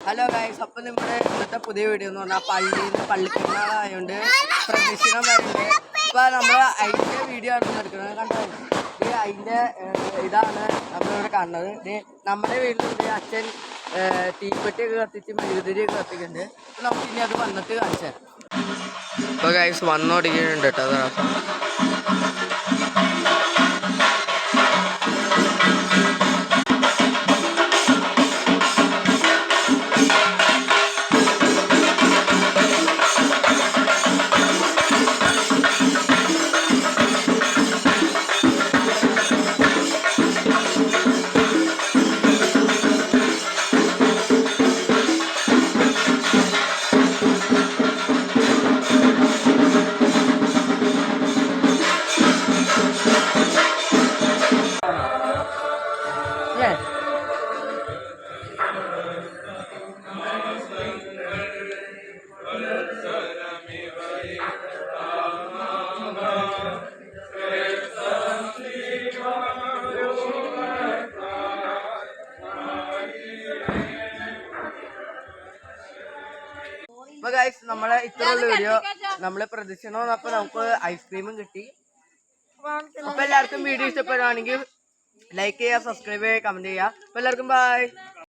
Hello guys, അപ്പം നമ്മുടെ ഇന്നത്തെ പുതിയ വീഡിയോ എന്ന് പറഞ്ഞാൽ പള്ളിപ്പെരുന്നാളായതുകൊണ്ട് പ്രദക്ഷിണം വരുന്നുണ്ട്. ഇപ്പം നമ്മൾ അതിൻ്റെ വീഡിയോ ആണ് എടുക്കുന്നത്. കണ്ടോ, ഇത് അതിൻ്റെ ഇതാണ് നമ്മളിവിടെ കാണുന്നത്. ഇത് നമ്മുടെ വീട്ടിൽ അച്ഛൻ തീപ്പെട്ടിയൊക്കെ കത്തിച്ച് മെഴുകുതിരിയൊക്കെ കത്തിക്കുന്നുണ്ട്. അപ്പം നമുക്ക് ഇനി അത് വന്നിട്ട് കാണിച്ചു തരാം. ഇപ്പോൾ ഗൈസ് വന്നോടിക്കുന്നുണ്ട് കേട്ടോ. അതാണ് അപ്പൊ ഗൈസ്, നമ്മളെ ഇത്രയുള്ള വീഡിയോ. നമ്മള് പ്രദക്ഷിണം വന്നപ്പോ നമുക്ക് ഐസ്ക്രീമും കിട്ടി. അപ്പൊ എല്ലാവർക്കും വീഡിയോ ഇഷ്ടപ്പെടുകയാണെങ്കിൽ ലൈക്ക് ചെയ്യുക, സബ്സ്ക്രൈബ് ചെയ്യുക, കമന്റ് ചെയ്യുക. അപ്പൊ എല്ലാവർക്കും ബൈ.